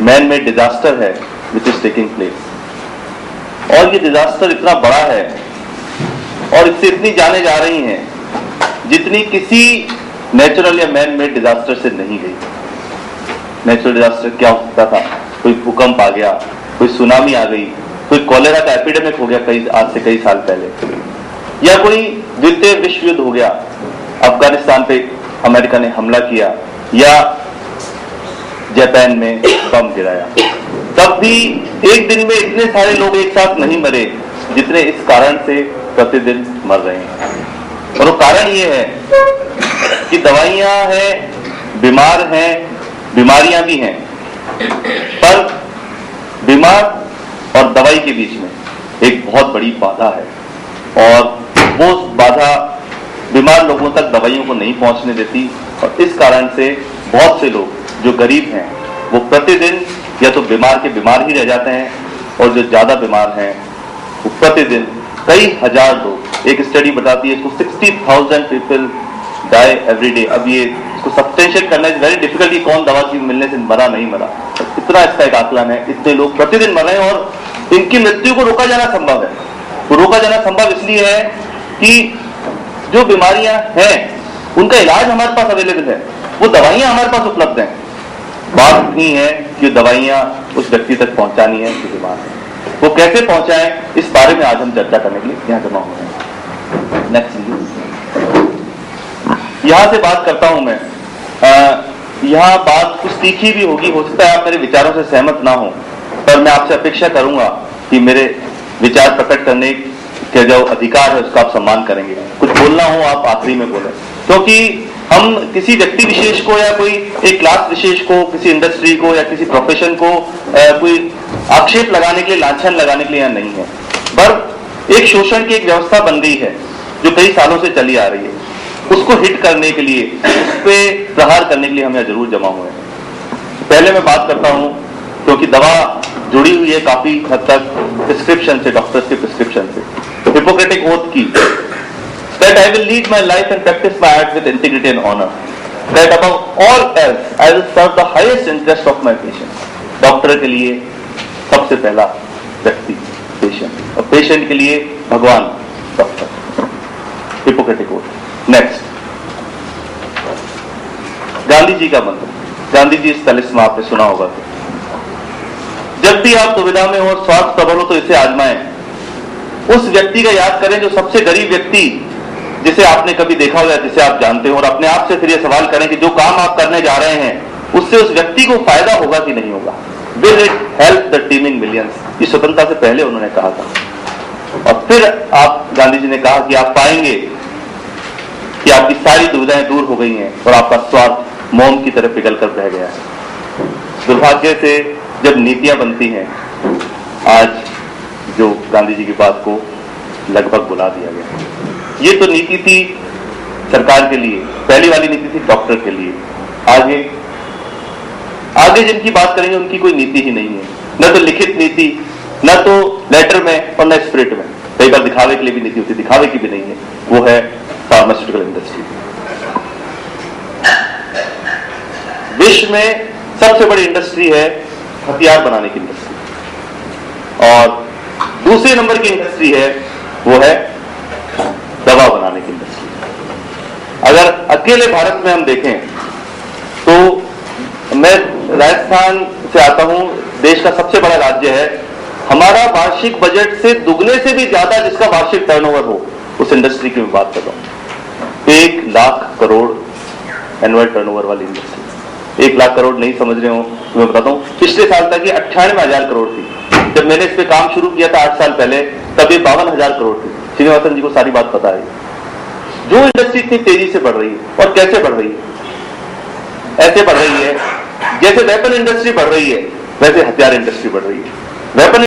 Man made disaster है which is taking place, और ये डिजास्टर इतना बड़ा है और इससे इतनी जाने जा रही हैं जितनी किसी नेचुरल या मैन मेड डिजास्टर से नहीं गई। नेचुरल डिजास्टर क्या हो सकता था? कोई भूकंप आ गया, कोई सुनामी आ गई, कोई कॉलेरा का एपिडेमिक हो गया आज से कई साल पहले, या कोई द्वितीय विश्व युद्ध हो गया, अफगानिस्तान पे अमेरिका ने हमला किया, या जापान में बम गिराया। तब भी एक दिन में इतने सारे लोग एक साथ नहीं मरे जितने इस कारण से प्रतिदिन मर रहे हैं। और वो कारण ये है कि दवाइयां हैं, बीमार हैं, बीमारियां भी हैं, पर बीमार और दवाई के बीच में एक बहुत बड़ी बाधा है, और वो बाधा बीमार लोगों तक दवाइयों को नहीं पहुंचने देती, और इस कारण से बहुत से लोग जो गरीब हैं वो प्रतिदिन या तो बीमार के बीमार ही रह जाते हैं, और जो ज्यादा बीमार हैं वो प्रतिदिन कई हजार लोग, एक स्टडी बताती है इसको 60,000 पीपल डाई एवरी डे। अब ये इसको सब्सटेंशिएट करना इज वेरी डिफिकल्ट कि कौन दवा की मिलने से मरा नहीं मरा, इतना इसका एक आकलन है, इतने लोग प्रतिदिन मर रहे हैं, और इनकी मृत्यु को रोका जाना संभव है। वो रोका जाना संभव इसलिए है कि जो बीमारियां हैं उनका इलाज हमारे पास अवेलेबल है, वो दवाइयां हमारे पास उपलब्ध हैं। बात इतनी है कि दवाइयां उस व्यक्ति तक पहुंचानी है जो बीमार है, वो कैसे पहुंचाएं, इस बारे में आज हम चर्चा करने के लिए यहां जमा हुए हैं। नेक्स्ट, यहां से बात करता हूं मैं। यहां बात कुछ तीखी भी होगी, हो सकता है आप मेरे विचारों से सहमत ना हो, पर मैं आपसे अपेक्षा करूंगा कि मेरे विचार प्रकट करने के जो अधिकार है उसका आप सम्मान करेंगे। कुछ बोलना हो आप आखिरी में बोलें, क्योंकि हम किसी व्यक्ति विशेष को या कोई एक क्लास विशेष को, किसी इंडस्ट्री को या किसी प्रोफेशन को कोई आक्षेप लगाने के लिए, लांछन लगाने के लिए यहाँ नहीं है, पर एक शोषण की एक व्यवस्था बन गई है जो कई सालों से चली आ रही है, उसको हिट करने के लिए, उस पर प्रहार करने के लिए हम यहाँ जरूर जमा हुए हैं। पहले मैं बात करता हूँ, क्योंकि दवा जुड़ी हुई है काफी हद तक प्रिस्क्रिप्शन से, डॉक्टर्स के प्रिस्क्रिप्शन से, हिपोक्रेटिक ओथ की, that I will lead my life and practice my art with integrity and honor, that above all else I will serve the highest interest of my patient। Doctor के लिए सबसे पहला व्यक्ति patient, और patient के लिए भगवान doctor, Hippocratic oath. Next, Gandhi ji का मंत्र, गांधी जी इस तलिस्मा आपने सुना होगा। जब भी आप दुविधा में हो, स्वार्थ प्रबल हो, तो इसे आजमाएं। उस व्यक्ति का याद करें जो सबसे गरीब व्यक्ति जिसे आपने कभी देखा होगा, जिसे आप जानते हो, और अपने आप से फिर यह सवाल करें कि जो काम आप करने जा रहे हैं उससे उस व्यक्ति को फायदा होगा कि नहीं होगा। Will it help the teeming millions, ये स्वतंत्रता से पहले उन्होंने कहा था। और फिर आप, गांधी जी ने कहा कि आप पाएंगे कि आपकी सारी दुविधाएं दूर हो गई हैं और आपका स्वार्थ मोम की तरफ पिघल कर रह गया है। दुर्भाग्य से जब नीतियां बनती हैं, आज जो गांधी जी की बात को लगभग बुला दिया गया। ये तो नीति थी सरकार के लिए, पहली वाली नीति थी डॉक्टर के लिए। आगे जिनकी बात करेंगे उनकी कोई नीति ही नहीं है, न तो लिखित नीति, न तो लेटर में, और न स्पिरिट में। कई बार दिखावे के लिए भी नीति होती, दिखावे की भी नहीं है। वो है फार्मास्यूटिकल इंडस्ट्री। विश्व में सबसे बड़ी इंडस्ट्री है हथियार बनाने की इंडस्ट्री, और दूसरे नंबर की इंडस्ट्री है वो है दवा बनाने की इंडस्ट्री। अगर अकेले भारत में हम देखें तो, मैं राजस्थान से आता हूं, देश का सबसे बड़ा राज्य है, हमारा वार्षिक बजट से दुगने से भी ज्यादा जिसका वार्षिक टर्नओवर हो, उस इंडस्ट्री की मैं बात कर रहा हूं। 1 लाख करोड़ एनुअल टर्नओवर वाली इंडस्ट्री। 1 लाख करोड़ नहीं समझ रहे हो तो मैं बताता हूं, पिछले साल तक ये 98,000 करोड़ थी। जब मैंने इस पे काम शुरू किया था 8 साल पहले, तब ये 52,000 करोड़ थी। श्रीनिवासन जी को सारी बात पता है। जो इंडस्ट्री इतनी तेजी से बढ़ रही है, और कैसे बढ़ रही है? ऐसे बढ़ रही है जैसे वेपन इंडस्ट्री बढ़ रही है, वैसे हथियार इंडस्ट्री बढ़ रही है। वेपन